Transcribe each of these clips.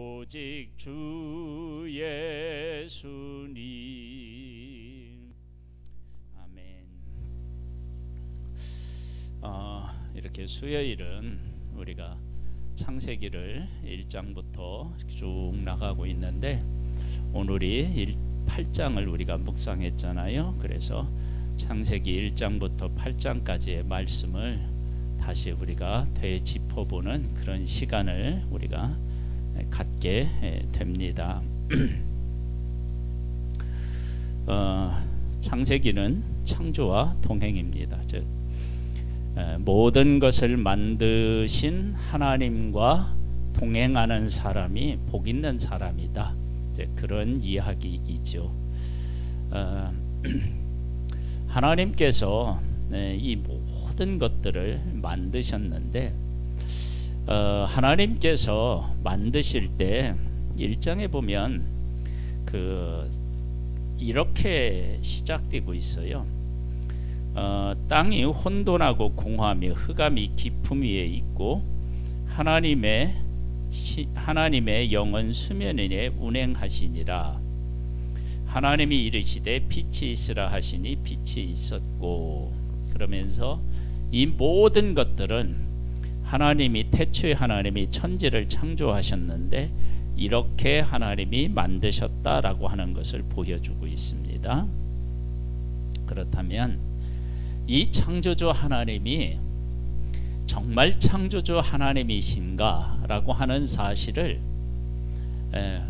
오직 주 예수님. 아멘. 이렇게 수요일은 우리가 창세기를 1장부터 쭉 나가고 있는데 오늘이 8장을 우리가 묵상했잖아요. 그래서 창세기 1장부터 8장까지의 말씀을 다시 우리가 되짚어보는 그런 시간을 우리가 갖게 됩니다. 창세기는 창조와 동행입니다. 즉 모든 것을 만드신 하나님과 동행하는 사람이 복 있는 사람이다. 그런 이야기이죠. 하나님께서 이 모든 것들을 만드셨는데 하나님께서 만드실 때 1장에 보면 이렇게 시작되고 있어요. 땅이 혼돈하고 공허하며 흑암이 깊음 위에 있고 하나님의 영은 수면 위에 운행하시니라. 하나님이 이르시되 빛이 있으라 하시니 빛이 있었고. 그러면서 이 모든 것들은 태초에 하나님이 천지를 창조하셨는데 이렇게 하나님이 만드셨다라고 하는 것을 보여주고 있습니다. 그렇다면 이 창조주 하나님이 정말 창조주 하나님이신가 라고 하는 사실을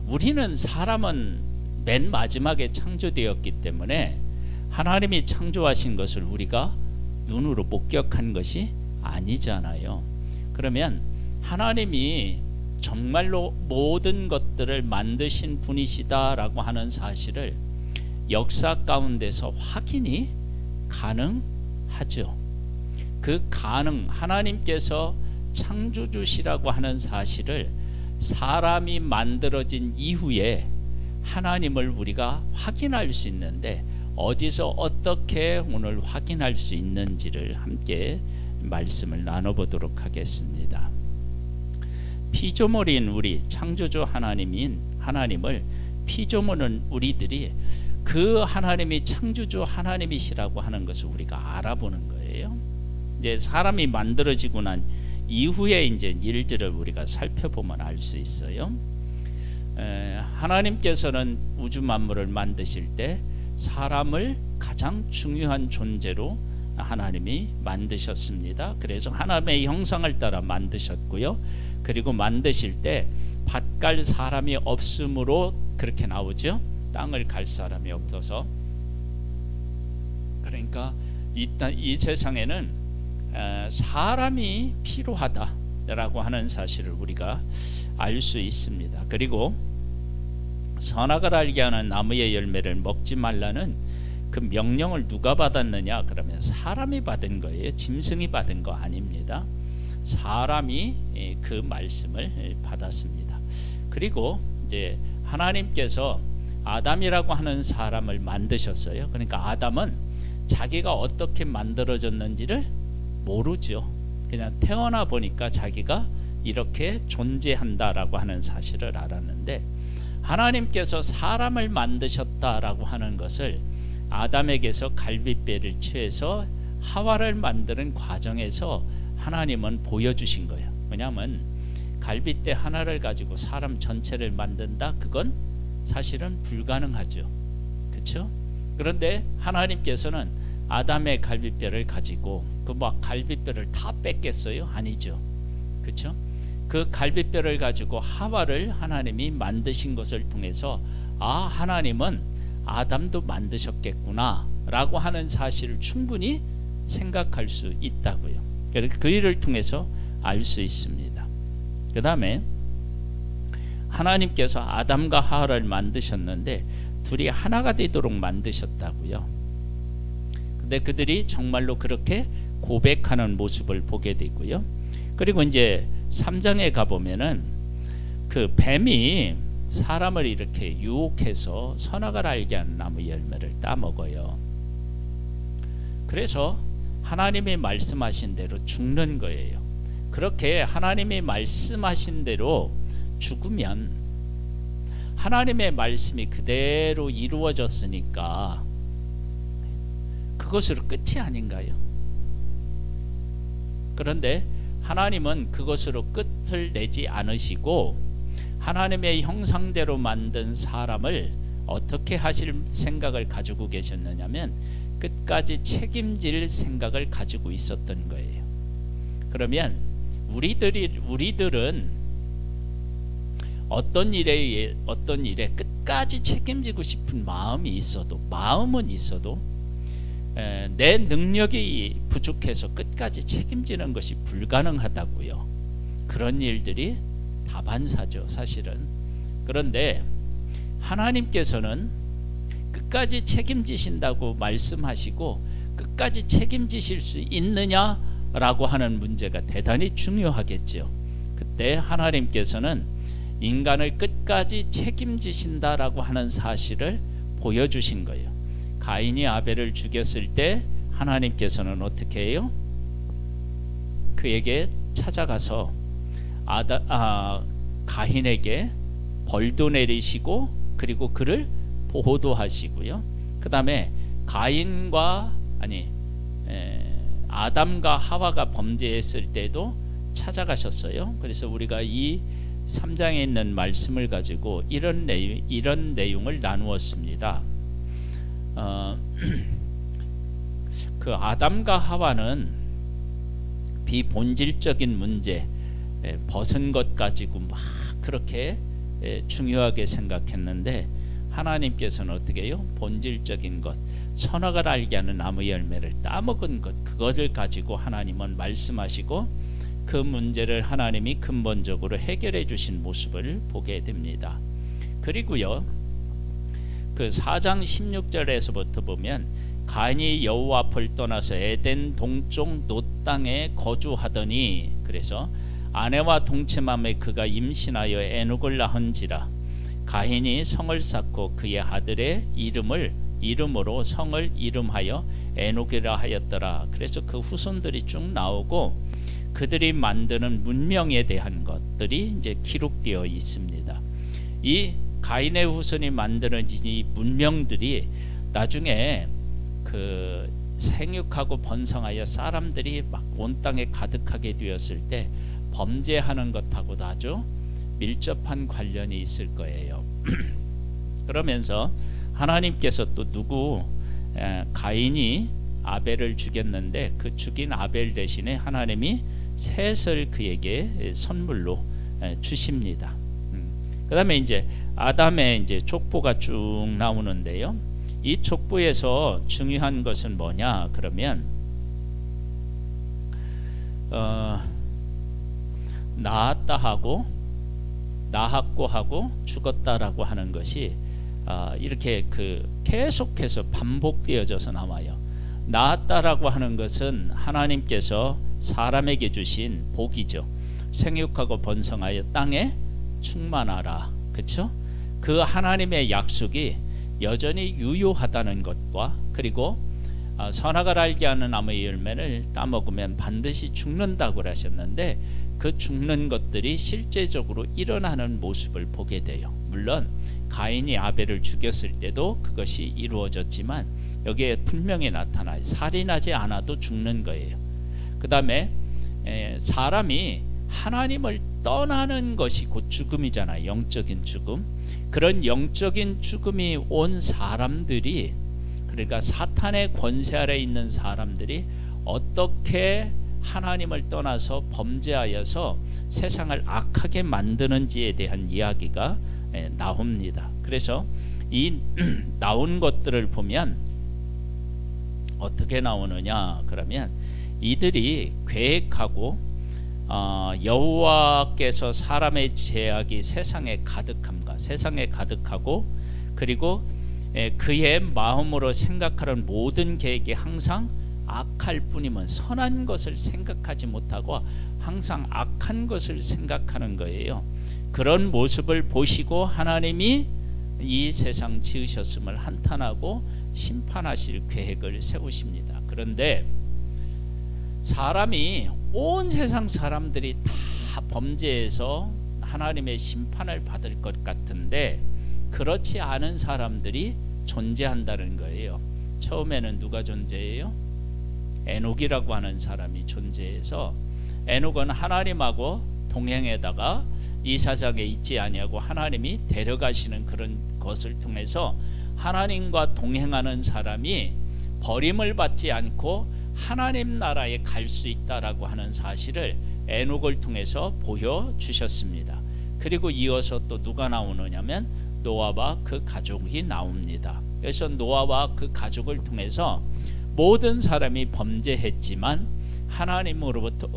우리는 사람은 맨 마지막에 창조되었기 때문에 하나님이 창조하신 것을 우리가 눈으로 목격한 것이 아니잖아요. 그러면 하나님이 정말로 모든 것들을 만드신 분이시다라고 하는 사실을 역사 가운데서 확인이 가능하죠. 하나님께서 창조주시라고 하는 사실을 사람이 만들어진 이후에 하나님을 우리가 확인할 수 있는데 어디서 어떻게 오늘 확인할 수 있는지를 함께 말씀을 나눠보도록 하겠습니다. 피조물인 우리 창조주 하나님을 피조물은 우리들이 그 하나님이 창조주 하나님이시라고 하는 것을 우리가 알아보는 거예요. 이제 사람이 만들어지고 난 이후에 이제 일들을 우리가 살펴보면 알 수 있어요. 하나님께서는 우주 만물을 만드실 때 사람을 가장 중요한 존재로 하나님이 만드셨습니다. 그래서 하나님의 형상을 따라 만드셨고요. 그리고 만드실 때 밭 갈 사람이 없으므로 그렇게 나오죠. 땅을 갈 사람이 없어서. 그러니까 이 세상에는 사람이 필요하다라고 하는 사실을 우리가 알 수 있습니다. 그리고 선악을 알게 하는 나무의 열매를 먹지 말라는 그 명령을 누가 받았느냐? 그러면 사람이 받은 거예요. 짐승이 받은 거 아닙니다. 사람이 그 말씀을 받았습니다. 그리고 이제 하나님께서 아담이라고 하는 사람을 만드셨어요. 그러니까 아담은 자기가 어떻게 만들어졌는지를 모르죠. 그냥 태어나 보니까 자기가 이렇게 존재한다라고 하는 사실을 알았는데 하나님께서 사람을 만드셨다라고 하는 것을 아담에게서 갈빗배를 취해서 하와를 만드는 과정에서 하나님은 보여주신 거예요. 왜냐하면 갈빗대 하나를 가지고 사람 전체를 만든다? 그건 사실은 불가능하죠. 그렇죠? 그런데 하나님께서는 아담의 갈빗배를 가지고 갈빗배를 다 뺐겠어요? 아니죠. 그렇죠? 그 갈빗배를 가지고 하와를 하나님이 만드신 것을 통해서 하나님은 아담도 만드셨겠구나 라고 하는 사실을 충분히 생각할 수 있다고요. 그래서 그 일을 통해서 알 수 있습니다. 그 다음에 하나님께서 아담과 하와를 만드셨는데 둘이 하나가 되도록 만드셨다고요. 근데 그들이 정말로 그렇게 고백하는 모습을 보게 되고요. 그리고 이제 3장에 가보면은 그 뱀이 사람을 이렇게 유혹해서 선악을 알게 하는 나무 열매를 따먹어요. 그래서 하나님이 말씀하신 대로 죽는 거예요. 그렇게 하나님이 말씀하신 대로 죽으면 하나님의 말씀이 그대로 이루어졌으니까 그것으로 끝이 아닌가요? 그런데 하나님은 그것으로 끝을 내지 않으시고 하나님의 형상대로 만든 사람을 어떻게 하실 생각을 가지고 계셨느냐면 끝까지 책임질 생각을 가지고 있었던 거예요. 그러면 우리들은 어떤 일에 끝까지 책임지고 싶은 마음은 있어도 내 능력이 부족해서 끝까지 책임지는 것이 불가능하다고요. 그런 일들이 다반사죠, 사실은. 그런데 하나님께서는 끝까지 책임지신다고 말씀하시고 끝까지 책임지실 수 있느냐라고 하는 문제가 대단히 중요하겠죠. 그때 하나님께서는 인간을 끝까지 책임지신다라고 하는 사실을 보여주신 거예요. 가인이 아벨을 죽였을 때 하나님께서는 어떻게 해요? 그에게 찾아가서 가인에게 벌도 내리시고 그리고 그를 보호도 하시고요. 그 다음에 아담과 하와가 범죄했을 때도 찾아가셨어요. 그래서 우리가 이 3장에 있는 말씀을 가지고 이런 내용을 나누었습니다. 그 아담과 하와는 비본질적인 문제, 벗은 것 가지고 막 그렇게 중요하게 생각했는데 하나님께서는 어떻게 해요? 본질적인 것, 선악을 알게 하는 나무 열매를 따먹은 것, 그것을 가지고 하나님은 말씀하시고 그 문제를 하나님이 근본적으로 해결해 주신 모습을 보게 됩니다. 그리고요, 그 4장 16절에서부터 보면 가인이 여호와 앞을 떠나서 에덴 동쪽 놋 땅에 거주하더니, 그래서 아내와 동침함에 그가 임신하여 에녹을 낳은지라. 가인이 성을 쌓고 그의 아들의 이름으로 성을 이름하여 에녹이라 하였더라. 그래서 그 후손들이 쭉 나오고 그들이 만드는 문명에 대한 것들이 이제 기록되어 있습니다. 이 가인의 후손이 만드는 이 문명들이 나중에 그 생육하고 번성하여 사람들이 막 온 땅에 가득하게 되었을 때 범죄하는 것하고도 아주 밀접한 관련이 있을 거예요. 그러면서 하나님께서 또 가인이 아벨을 죽였는데 그 죽인 아벨 대신에 하나님이 셋을 그에게 선물로 주십니다. 그 다음에 이제 아담의 이제 족보가 쭉 나오는데요. 이 족보에서 중요한 것은 뭐냐 그러면 낳았다 하고 낳았고 하고 죽었다라고 하는 것이 이렇게 계속해서 반복되어져서 나와요. 낳았다라고 하는 것은 하나님께서 사람에게 주신 복이죠. 생육하고 번성하여 땅에 충만하라. 그렇죠? 그 하나님의 약속이 여전히 유효하다는 것과 그리고 선악을 알게 하는 나무의 열매를 따먹으면 반드시 죽는다고 하셨는데 그 죽는 것들이 실제적으로 일어나는 모습을 보게 돼요. 물론 가인이 아벨을 죽였을 때도 그것이 이루어졌지만 여기에 분명히 나타나요. 살인하지 않아도 죽는 거예요. 그 다음에 사람이 하나님을 떠나는 것이 곧 죽음이잖아요. 영적인 죽음. 그런 영적인 죽음이 온 사람들이, 그러니까 사탄의 권세 아래 있는 사람들이 어떻게 하나님을 떠나서 범죄하여서 세상을 악하게 만드는지에 대한 이야기가 나옵니다. 그래서 이 나온 것들을 보면 어떻게 나오느냐 그러면 이들이 계획하고 여호와께서 사람의 죄악이 세상에 가득하고 그리고 그의 마음으로 생각하는 모든 계획이 항상 악할 뿐이면 선한 것을 생각하지 못하고 항상 악한 것을 생각하는 거예요. 그런 모습을 보시고 하나님이 이 세상 지으셨음을 한탄하고 심판하실 계획을 세우십니다. 그런데 온 세상 사람들이 다 범죄해서 하나님의 심판을 받을 것 같은데 그렇지 않은 사람들이 존재한다는 거예요. 처음에는 누가 존재해요? 에녹이라고 하는 사람이 존재해서 에녹은 하나님하고 동행에다가 이사장에 있지 아니하고 하나님이 데려가시는 그런 것을 통해서 하나님과 동행하는 사람이 버림을 받지 않고 하나님 나라에 갈 수 있다라고 하는 사실을 에녹을 통해서 보여주셨습니다. 그리고 이어서 또 누가 나오느냐면 노아와 그 가족이 나옵니다. 그래서 노아와 그 가족을 통해서 모든 사람이 범죄했지만 하나님으로부터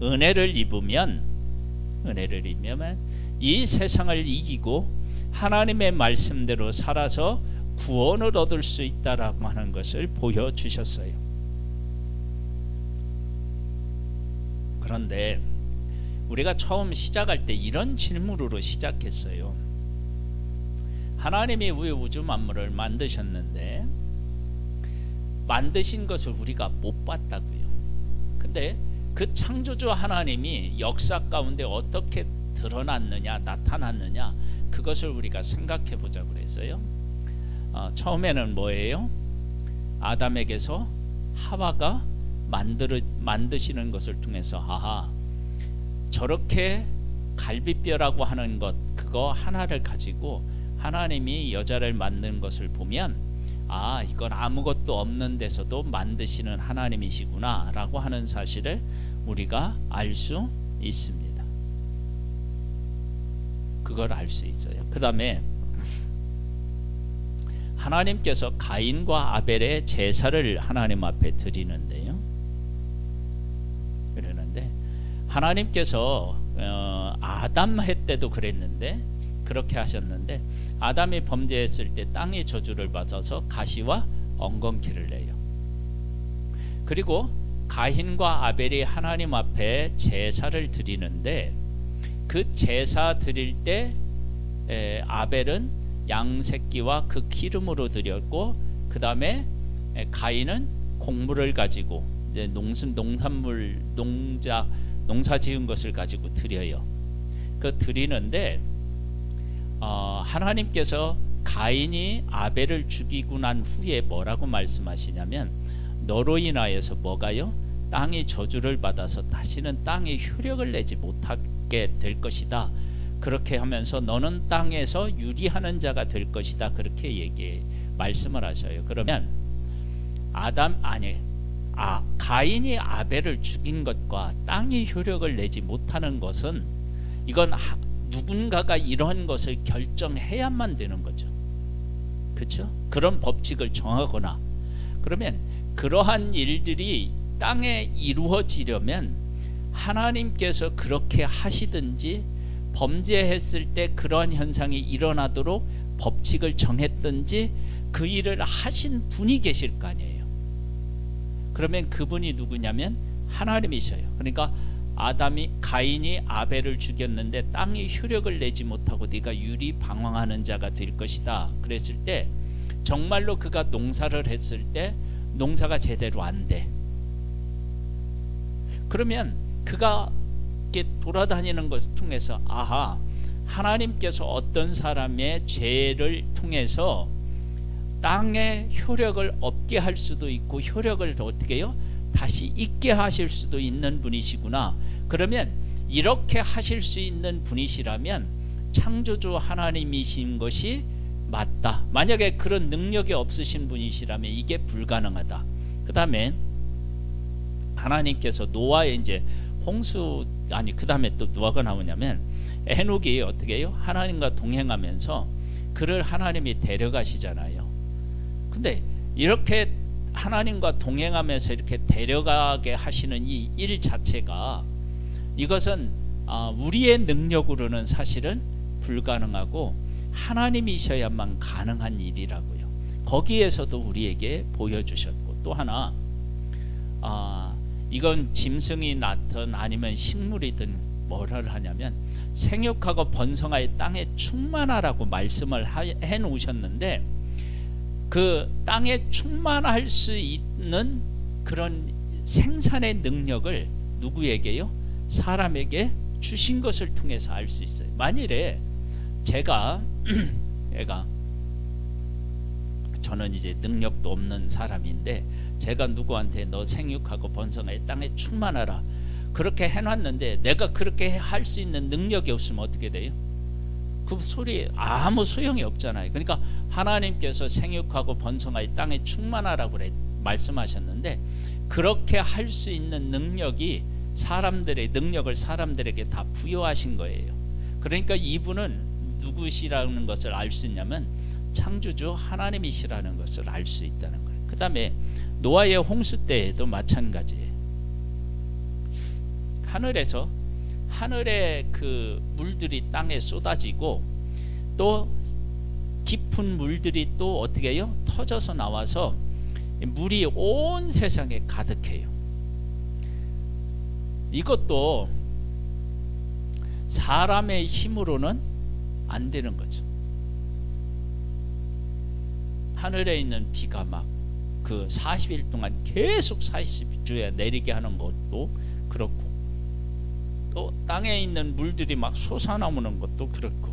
은혜를 입으면 이 세상을 이기고 하나님의 말씀대로 살아서 구원을 얻을 수 있다라고 하는 것을 보여주셨어요. 그런데 우리가 처음 시작할 때 이런 질문으로 시작했어요. 하나님이 왜 우주 만물을 만드셨는데 만드신 것을 우리가 못 봤다고요. 근데 그 창조주 하나님이 역사 가운데 어떻게 드러났느냐 나타났느냐 그것을 우리가 생각해 보자 그랬어요. 처음에는 뭐예요? 아담에게서 하와가 만드시는 것을 통해서 아하, 저렇게 갈비뼈라고 하는 것 그거 하나를 가지고 하나님이 여자를 만든 것을 보면 아, 이건 아무것도 없는 데서도 만드시는 하나님이시구나 라고 하는 사실을 우리가 알 수 있습니다. 그걸 알 수 있어요. 그 다음에 하나님께서 가인과 아벨의 제사를 하나님 앞에 드리는데요. 그러는데 하나님께서 아담 해 때도 그랬는데 그렇게 하셨는데 아담이 범죄했을 때 땅이 저주를 받아서 가시와 엉겅퀴를 내요. 그리고 가인과 아벨이 하나님 앞에 제사를 드리는데 그 제사 드릴 때 아벨은 양새끼와 그 기름으로 드렸고 그 다음에 가인은 곡물을 가지고 이제 농산물 농사 지은 것을 가지고 드려요. 그 드리는데 하나님께서 가인이 아벨을 죽이고 난 후에 뭐라고 말씀하시냐면 너로 인하여서 뭐가요? 땅이 저주를 받아서 다시는 땅에 효력을 내지 못하게 될 것이다. 그렇게 하면서 너는 땅에서 유리하는 자가 될 것이다. 그렇게 말씀을 하셔요. 그러면 가인이 아벨을 죽인 것과 땅이 효력을 내지 못하는 것은 이건 누군가가 이런 것을 결정해야만 되는 거죠. 그렇죠? 그런 법칙을 정하거나 그러면 그러한 일들이 땅에 이루어지려면 하나님께서 그렇게 하시든지 범죄했을 때 그러한 현상이 일어나도록 법칙을 정했든지 그 일을 하신 분이 계실 거 아니에요. 그러면 그분이 누구냐면 하나님이셔요. 그러니까 가인이 아벨을 죽였는데 땅이 효력을 내지 못하고 네가 유리방황하는 자가 될 것이다. 그랬을 때 정말로 그가 농사를 했을 때 농사가 제대로 안 돼. 그러면 그가 이렇게 돌아다니는 것을 통해서 아하, 하나님께서 어떤 사람의 죄를 통해서 땅에 효력을 없게 할 수도 있고 효력을 어떻게 해요? 다시 있게 하실 수도 있는 분이시구나. 그러면 이렇게 하실 수 있는 분이시라면 창조주 하나님이신 것이 맞다. 만약에 그런 능력이 없으신 분이시라면 이게 불가능하다. 그 다음에 하나님께서 노아의 이제 그 다음에 또 누가 나오냐면 에녹이 어떻게 해요? 하나님과 동행하면서 그를 하나님이 데려가시잖아요. 근데 이렇게 하나님과 동행하면서 이렇게 데려가게 하시는 이 일 자체가 이것은 우리의 능력으로는 사실은 불가능하고 하나님이셔야만 가능한 일이라고요. 거기에서도 우리에게 보여주셨고 또 하나 이건 짐승이 낳든 아니면 식물이든 뭐를 하냐면 생육하고 번성하여 땅에 충만하라고 말씀을 해 놓으셨는데 그 땅에 충만할 수 있는 그런 생산의 능력을 누구에게요? 사람에게 주신 것을 통해서 알 수 있어요. 만일에 제가 저는 이제 능력도 없는 사람인데 제가 누구한테 너 생육하고 번성하여 땅에 충만하라 그렇게 해놨는데 내가 그렇게 할 수 있는 능력이 없으면 어떻게 돼요? 그 소리 아무 소용이 없잖아요. 그러니까 하나님께서 생육하고 번성하여 땅에 충만하라고 말씀하셨는데 그렇게 할 수 있는 능력이 사람들의 능력을 사람들에게 다 부여하신 거예요. 그러니까 이분은 누구시라는 것을 알 수 있냐면 창조주 하나님이시라는 것을 알 수 있다는 거예요. 그 다음에 노아의 홍수 때에도 마찬가지예요. 하늘의 그 물들이 땅에 쏟아지고 또 깊은 물들이 또 어떻게 해요? 터져서 나와서 물이 온 세상에 가득해요. 이것도 사람의 힘으로는 안 되는 거죠. 하늘에 있는 비가 막 그 40일 동안 계속 40주에 내리게 하는 것도 그렇고 또 땅에 있는 물들이 막 솟아나오는 것도 그렇고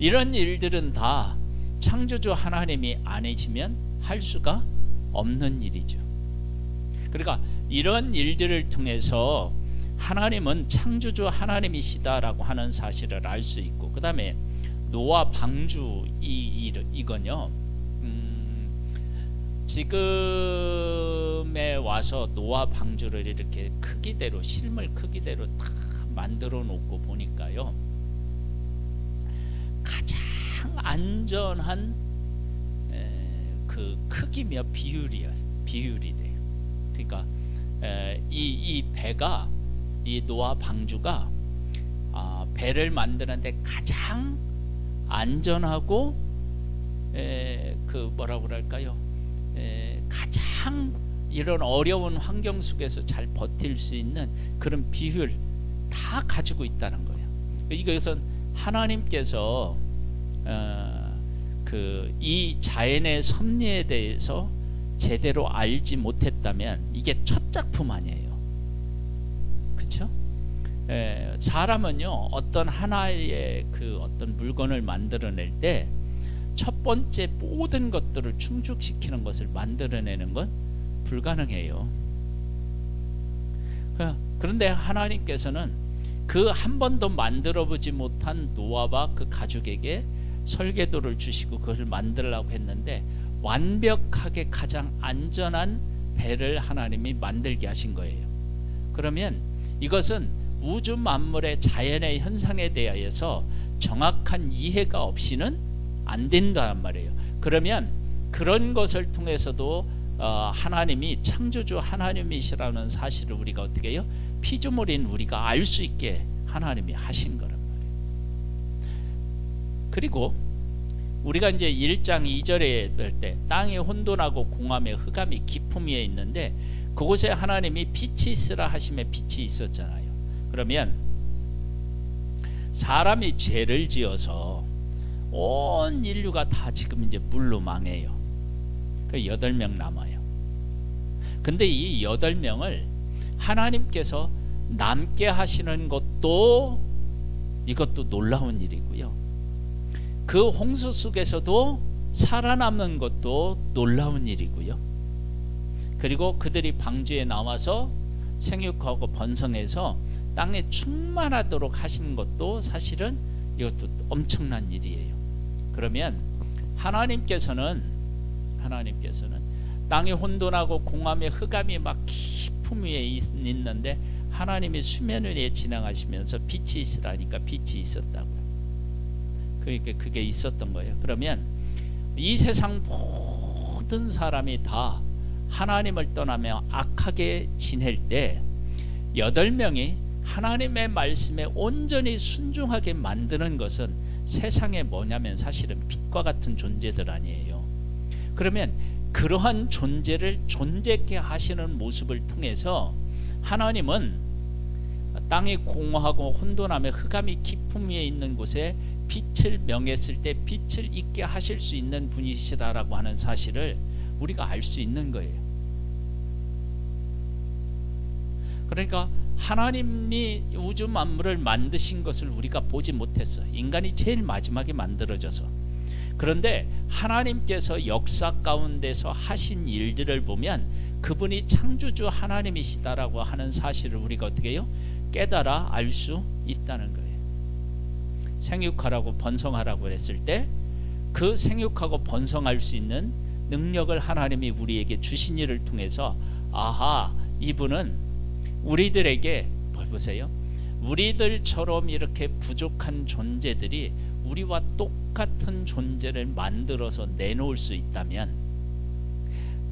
이런 일들은 다 창조주 하나님이 아니시면 할 수가 없는 일이죠. 그러니까 이런 일들을 통해서 하나님은 창조주 하나님이시다라고 하는 사실을 알 수 있고 그 다음에 노아 방주 이건요 지금에 와서 노아 방주를 이렇게 크기대로 실물 크기대로 다 만들어 놓고 보니까요 가장 안전한 그 크기며 비율이 돼요. 그러니까 이 배가 이 노아 방주가 배를 만드는데 가장 안전하고 그 뭐라고 그럴까요? 가장 이런 어려운 환경 속에서 잘 버틸 수 있는 그런 비율 다 가지고 있다는 거예요. 이것은 하나님께서 이 자연의 섭리에 대해서 제대로 알지 못했다면 이게 첫 작품 아니에요. 그렇죠? 사람은요 어떤 하나의 그 어떤 물건을 만들어낼 때 첫 번째 모든 것들을 충족시키는 것을 만들어내는 건 불가능해요. 그런데 하나님께서는 그 한 번도 만들어 보지 못한 노아와 그 가족에게 설계도를 주시고 그것을 만들려고 했는데 완벽하게 가장 안전한 배를 하나님이 만들게 하신 거예요. 그러면 이것은 우주 만물의 자연의 현상에 대하여서 정확한 이해가 없이는 안 된다는 말이에요. 그러면 그런 것을 통해서도 하나님이 창조주 하나님이시라는 사실을 우리가 어떻게 해요? 피조물인 우리가 알 수 있게 하나님이 하신 거란 말이에요. 그리고 우리가 이제 1장 2절에 될 때 땅이 혼돈하고 공함에 흑암이 깊음 위에 있는데 그곳에 하나님이 빛이 있으라 하심에 빛이 있었잖아요. 그러면 사람이 죄를 지어서 온 인류가 다 지금 이제 물로 망해요. 그 8명 남아요. 근데 이 8명을 하나님께서 남게 하시는 것도 이것도 놀라운 일이고요. 그 홍수 속에서도 살아남는 것도 놀라운 일이고요. 그리고 그들이 방주에 나와서 생육하고 번성해서 땅에 충만하도록 하시는 것도 사실은 이것도 엄청난 일이에요. 그러면 하나님께서는 땅이 혼돈하고 공함에 흑암이 막 깊음 위에 있는데 하나님이 수면 위에 지나가시면서 빛이 있으라니까 빛이 있었다고요. 그러니까 그게 있었던 거예요. 그러면 이 세상 모든 사람이 다 하나님을 떠나며 악하게 지낼 때 8명이 하나님의 말씀에 온전히 순종하게 만드는 것은 세상에 뭐냐면 사실은 빛과 같은 존재들 아니에요. 그러면 그러한 존재를 존재케 하시는 모습을 통해서 하나님은 땅이 공허하고 혼돈하며 흑암이 깊음 위에 있는 곳에 빛을 명했을 때 빛을 있게 하실 수 있는 분이시다라고 하는 사실을 우리가 알 수 있는 거예요. 그러니까 하나님이 우주 만물을 만드신 것을 우리가 보지 못했어. 인간이 제일 마지막에 만들어져서. 그런데 하나님께서 역사 가운데서 하신 일들을 보면 그분이 창조주 하나님이시다라고 하는 사실을 우리가 어떻게 해요? 깨달아 알 수 있다는 거예요. 생육하라고 번성하라고 했을 때 그 생육하고 번성할 수 있는 능력을 하나님이 우리에게 주신 일을 통해서 아하, 이분은 우리들에게 보세요. 우리들처럼 이렇게 부족한 존재들이 우리와 똑같은 존재를 만들어서 내놓을 수 있다면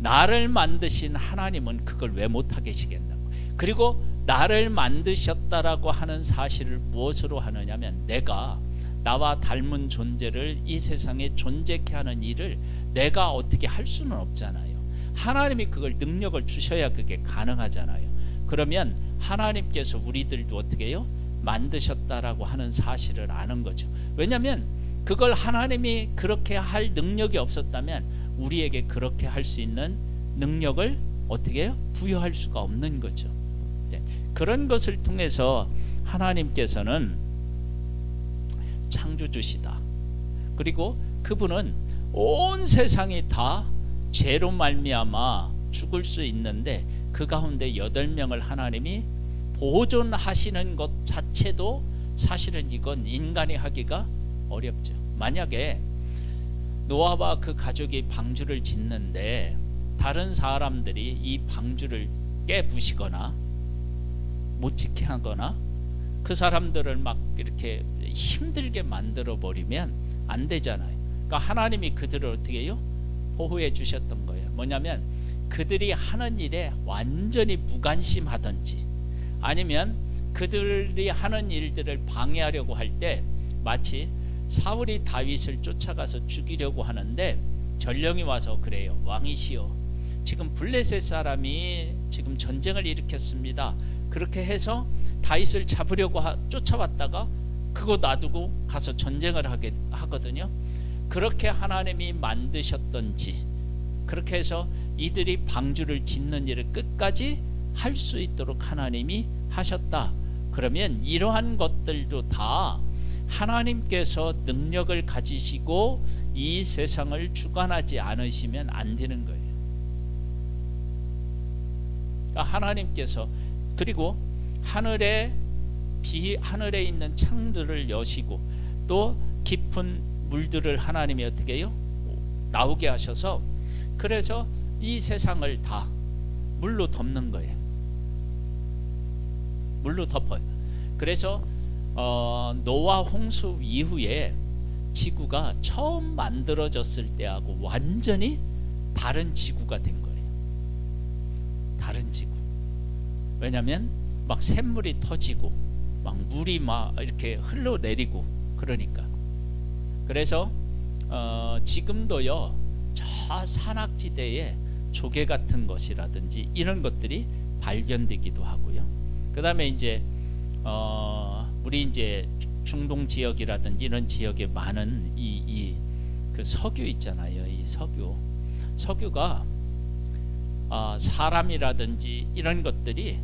나를 만드신 하나님은 그걸 왜 못하게 하시겠냐고. 그리고 나를 만드셨다라고 하는 사실을 무엇으로 하느냐면 내가 나와 닮은 존재를 이 세상에 존재케 하는 일을 내가 어떻게 할 수는 없잖아요. 하나님이 그걸 능력을 주셔야 그게 가능하잖아요. 그러면 하나님께서 우리들도 어떻게 해요? 만드셨다라고 하는 사실을 아는 거죠. 왜냐하면 그걸 하나님이 그렇게 할 능력이 없었다면 우리에게 그렇게 할 수 있는 능력을 어떻게 해요? 부여할 수가 없는 거죠. 네. 그런 것을 통해서 하나님께서는 창조주시다. 그리고 그분은 온 세상이 다 죄로 말미암아 죽을 수 있는데 그 가운데 8명을 하나님이 보존하시는 것 자체도 사실은 이건 인간이 하기가 어렵죠. 만약에 노아와 그 가족이 방주를 짓는데 다른 사람들이 이 방주를 깨부시거나 못 지게 하거나 그 사람들을 막 이렇게 힘들게 만들어 버리면 안 되잖아요. 그러니까 하나님이 그들을 어떻게 해요? 보호해 주셨던 거예요. 뭐냐면 그들이 하는 일에 완전히 무관심하든지 아니면 그들이 하는 일들을 방해하려고 할 때 마치 사울이 다윗을 쫓아가서 죽이려고 하는데 전령이 와서 그래요. 왕이시여, 지금 블레셋 사람이 지금 전쟁을 일으켰습니다. 그렇게 해서 다윗을 잡으려고 쫓아왔다가 그거 놔두고 가서 전쟁을 하거든요. 그렇게 하나님이 만드셨던지 그렇게 해서 이들이 방주를 짓는 일을 끝까지 할 수 있도록 하나님이 하셨다. 그러면 이러한 것들도 다 하나님께서 능력을 가지시고 이 세상을 주관하지 않으시면 안 되는 거예요. 그러니까 하나님께서 그리고 하늘에 있는 창들을 여시고 또 깊은 물들을 하나님이 어떻게 해요? 나오게 하셔서 그래서 이 세상을 다 물로 덮는 거예요. 물로 덮어요. 그래서 노아 홍수 이후에 지구가 처음 만들어졌을 때하고 완전히 다른 지구가 된 거예요. 다른 지구. 왜냐하면 막 샘물이 터지고 막 물이 막 이렇게 흘러내리고 그러니까. 그래서 지금도요 저 산악지대에 조개 같은 것이라든지 이런 것들이 발견되기도 하고요. 그 다음에 이제 우리 이제 중동 지역이라든지 이런 지역에 많은 그 석유 있잖아요. 이 석유가 사람이라든지 이런 것들이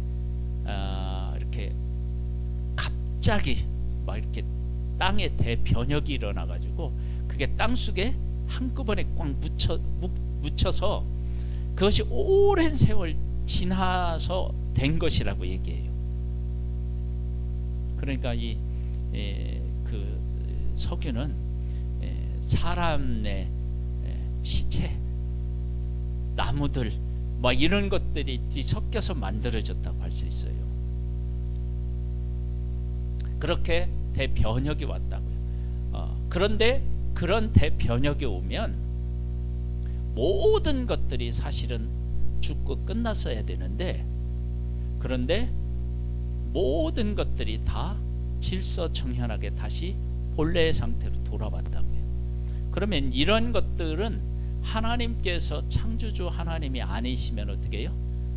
이렇게 갑자기 막 이렇게 땅에 대변혁이 일어나 가지고 그게 땅 속에 한꺼번에 꽉 묻혀서 그것이 오랜 세월 지나서 된 것이라고 얘기해요. 그러니까 그 석유는 사람의 시체, 나무들 막 이런 것들이 섞여서 만들어졌다고 할 수 있어요. 그렇게 대변혁이 왔다고요. 그런데 그런 대변혁이 오면 모든 것들이 사실은 죽고 끝났어야 되는데 그런데 모든 것들이 다 질서정연하게 다시 본래의 상태로 돌아왔다고요. 그러면 이런 것들은 하나님께서 창조주 하나님이 아니시면 어떻게 해요?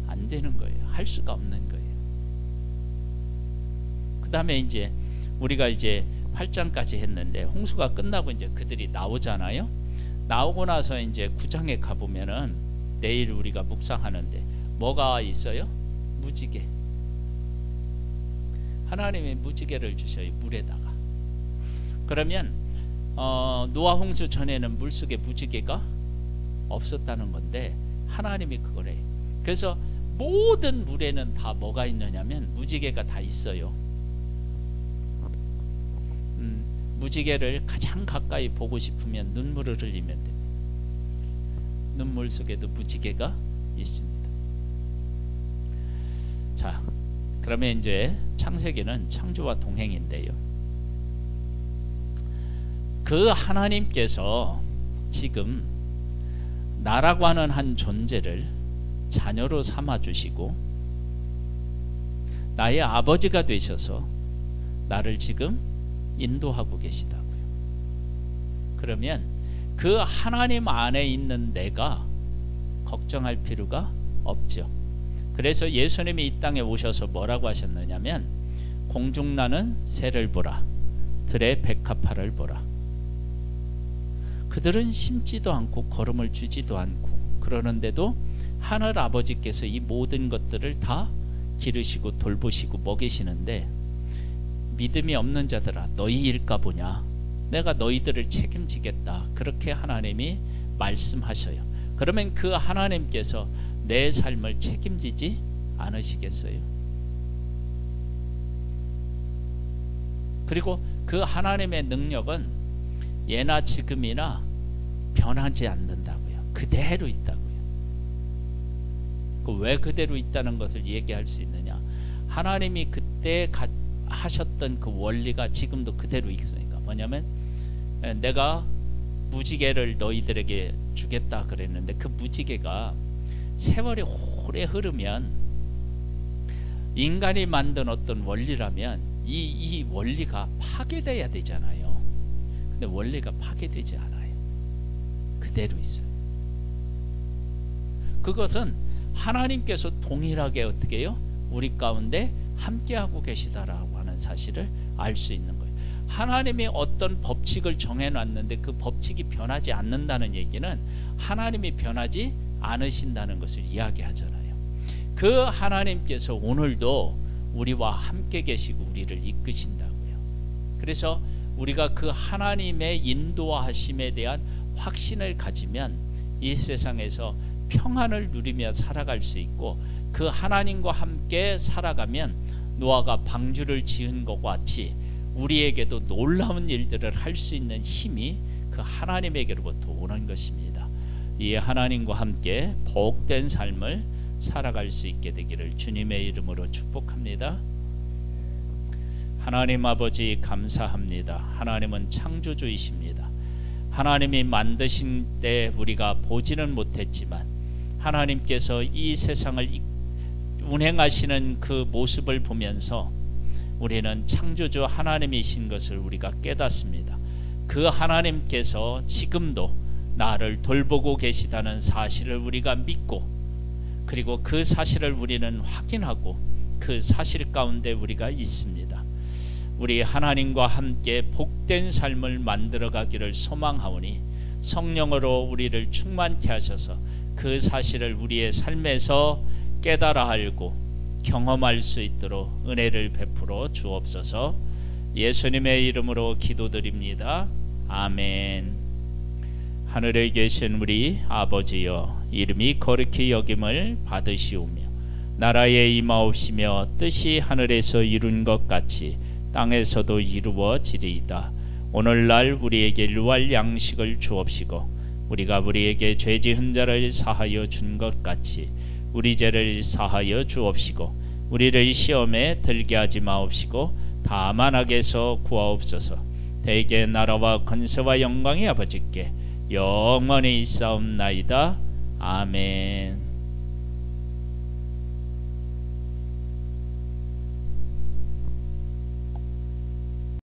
안 되는 거예요. 할 수가 없는 거예요. 그 다음에 이제 우리가 이제 8장까지 했는데 홍수가 끝나고 이제 그들이 나오잖아요. 나오고 나서 이제 9장에 가보면은 내일 우리가 묵상하는데 뭐가 있어요? 무지개. 하나님이 무지개를 주셔요. 물에다가. 그러면 노아 홍수 전에는 물속에 무지개가 없었다는 건데 하나님이 그걸 해요. 그래서 모든 물에는 다 뭐가 있느냐면 무지개가 다 있어요. 무지개를 가장 가까이 보고 싶으면 눈물을 흘리면 됩니다. 눈물 속에도 무지개가 있습니다. 자, 그러면 이제 창세기는 창조와 동행인데요. 그 하나님께서 지금 나라고 하는 한 존재를 자녀로 삼아주시고 나의 아버지가 되셔서 나를 지금 인도하고 계시다고요. 그러면 그 하나님 안에 있는 내가 걱정할 필요가 없죠. 그래서 예수님이 이 땅에 오셔서 뭐라고 하셨느냐면 공중나는 새를 보라, 들의 백합화를 보라. 그들은 심지도 않고 거름을 주지도 않고 그러는데도 하늘 아버지께서 이 모든 것들을 다 기르시고 돌보시고 먹이시는데 믿음이 없는 자들아 너희 일까 보냐, 내가 너희들을 책임지겠다, 그렇게 하나님이 말씀하셔요. 그러면 그 하나님께서 내 삶을 책임지지 않으시겠어요? 그리고 그 하나님의 능력은 예나 지금이나 변하지 않는다고요. 그대로 있다고요. 왜 그대로 있다는 것을 얘기할 수 있느냐? 하나님이 그때 하셨던 그 원리가 지금도 그대로 있으니까. 뭐냐면 내가 무지개를 너희들에게 주겠다 그랬는데 그 무지개가 세월이 오래 흐르면 인간이 만든 어떤 원리라면 이 원리가 파괴돼야 되잖아요. 근데 원리가 파괴되지 않아요. 그대로 있어요. 그것은 하나님께서 동일하게 어떻게 해요? 우리 가운데 함께하고 계시다라고 하는 사실을 알 수 있는 거예요. 하나님이 어떤 법칙을 정해놨는데 그 법칙이 변하지 않는다는 얘기는 하나님이 변하지 않으신다는 것을 이야기하잖아요. 그 하나님께서 오늘도 우리와 함께 계시고 우리를 이끄신다고요. 그래서 우리가 그 하나님의 인도하심에 대한 확신을 가지면 이 세상에서 평안을 누리며 살아갈 수 있고, 그 하나님과 함께 살아가면 노아가 방주를 지은 것과 같이 우리에게도 놀라운 일들을 할 수 있는 힘이 그 하나님에게로부터 오는 것입니다. 이 하나님과 함께 복된 삶을 살아갈 수 있게 되기를 주님의 이름으로 축복합니다. 하나님 아버지 감사합니다. 하나님은 창조주이십니다. 하나님이 만드신 때 우리가 보지는 못했지만 하나님께서 이 세상을 운행하시는 그 모습을 보면서 우리는 창조주 하나님이신 것을 우리가 깨닫습니다. 그 하나님께서 지금도 나를 돌보고 계시다는 사실을 우리가 믿고, 그리고 그 사실을 우리는 확인하고 그 사실 가운데 우리가 있습니다. 우리 하나님과 함께 복된 삶을 만들어가기를 소망하오니 성령으로 우리를 충만케 하셔서 그 사실을 우리의 삶에서 깨달아 알고 경험할 수 있도록 은혜를 베풀어 주옵소서. 예수님의 이름으로 기도드립니다. 아멘. 하늘에 계신 우리 아버지여, 이름이 거룩히 여김을 받으시오며 나라에 임하옵시며 뜻이 하늘에서 이룬 것 같이 땅에서도 이루어지리이다. 오늘날 우리에게 일용할 양식을 주옵시고 우리가 우리에게 죄 지은 자를 사하여 준 것 같이 우리 죄를 사하여 주옵시고 우리를 시험에 들게 하지 마옵시고 다만 악에서 구하옵소서. 대개 나라와 권세와 영광이 아버지께 영원히 있사옵나이다. 아멘.